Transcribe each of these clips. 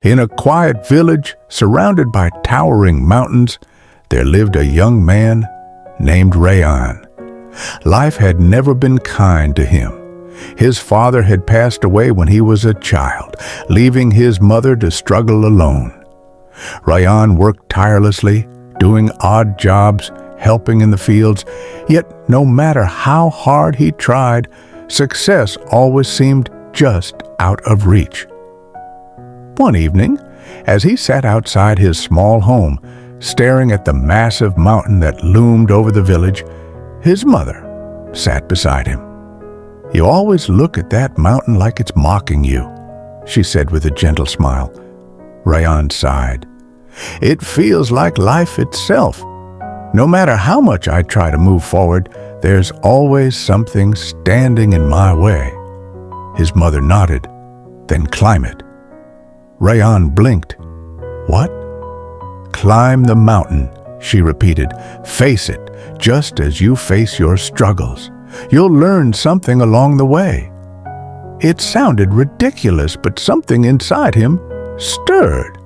In a quiet village surrounded by towering mountains, there lived a young man named Rayan. Life had never been kind to him. His father had passed away when he was a child, leaving his mother to struggle alone. Rayan worked tirelessly, doing odd jobs, helping in the fields, yet no matter how hard he tried, success always seemed just out of reach. One evening, as he sat outside his small home, staring at the massive mountain that loomed over the village, his mother sat beside him. "You always look at that mountain like it's mocking you," she said with a gentle smile. Rayan sighed. "It feels like life itself. No matter how much I try to move forward, there's always something standing in my way." His mother nodded. "Then climb it." Rayan blinked. "What?" "Climb the mountain," she repeated. "Face it, just as you face your struggles. You'll learn something along the way." It sounded ridiculous, but something inside him stirred.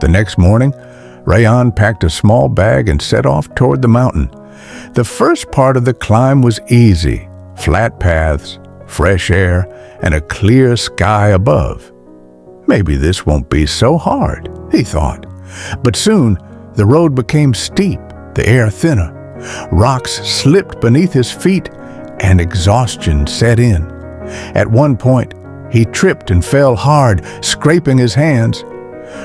The next morning, Rayan packed a small bag and set off toward the mountain. The first part of the climb was easy: flat paths, fresh air, and a clear sky above. "Maybe this won't be so hard," he thought. But soon, the road became steep, the air thinner. Rocks slipped beneath his feet, and exhaustion set in. At one point, he tripped and fell hard, scraping his hands.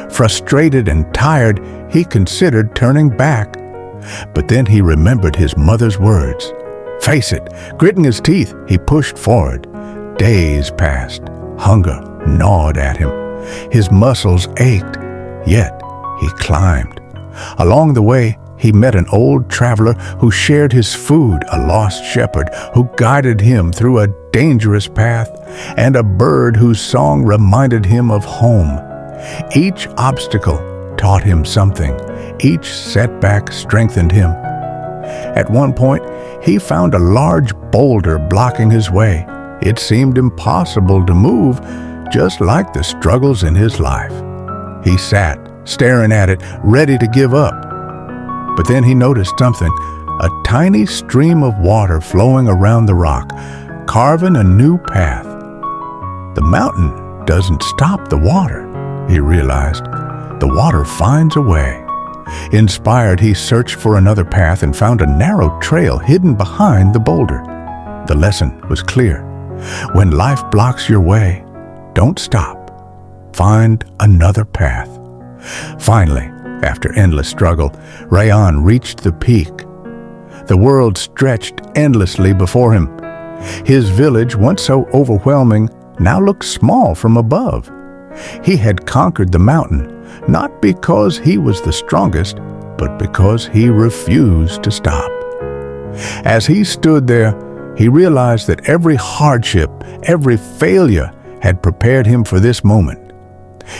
Frustrated and tired, he considered turning back. But then he remembered his mother's words. "Face it." Gritting his teeth, he pushed forward. Days passed. Hunger gnawed at him. His muscles ached, yet he climbed. Along the way, he met an old traveler who shared his food, a lost shepherd who guided him through a dangerous path, and a bird whose song reminded him of home. Each obstacle taught him something. Each setback strengthened him. At one point, he found a large boulder blocking his way. It seemed impossible to move, just like the struggles in his life. He sat, staring at it, ready to give up. But then he noticed something, a tiny stream of water flowing around the rock, carving a new path. The mountain doesn't stop the water, he realized. The water finds a way. Inspired, he searched for another path and found a narrow trail hidden behind the boulder. The lesson was clear. When life blocks your way, don't stop. Find another path. Finally, after endless struggle, Rayan reached the peak. The world stretched endlessly before him. His village, once so overwhelming, now looked small from above. He had conquered the mountain, not because he was the strongest, but because he refused to stop. As he stood there, he realized that every hardship, every failure had prepared him for this moment.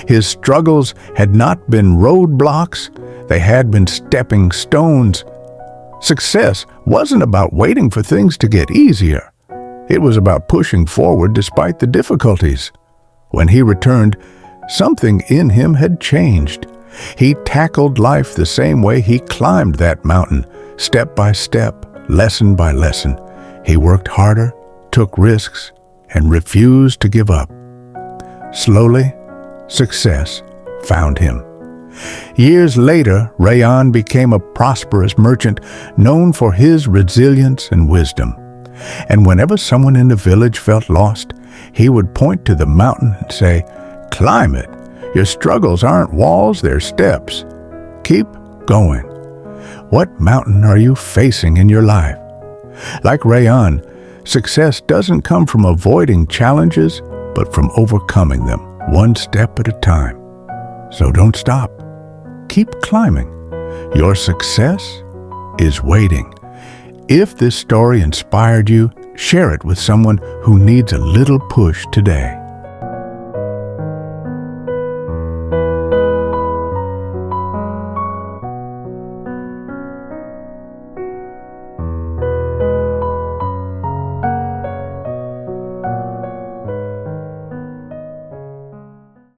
His struggles had not been roadblocks, they had been stepping stones. Success wasn't about waiting for things to get easier. It was about pushing forward despite the difficulties. When he returned, something in him had changed. He tackled life the same way he climbed that mountain, step by step, lesson by lesson. He worked harder, took risks, and refused to give up. Slowly, success found him. Years later, Rayan became a prosperous merchant known for his resilience and wisdom. And whenever someone in the village felt lost, he would point to the mountain and say, "Climb it. Your struggles aren't walls, they're steps. Keep going." What mountain are you facing in your life? Like Rayan, success doesn't come from avoiding challenges, but from overcoming them, one step at a time. So don't stop. Keep climbing. Your success is waiting. If this story inspired you, share it with someone who needs a little push today.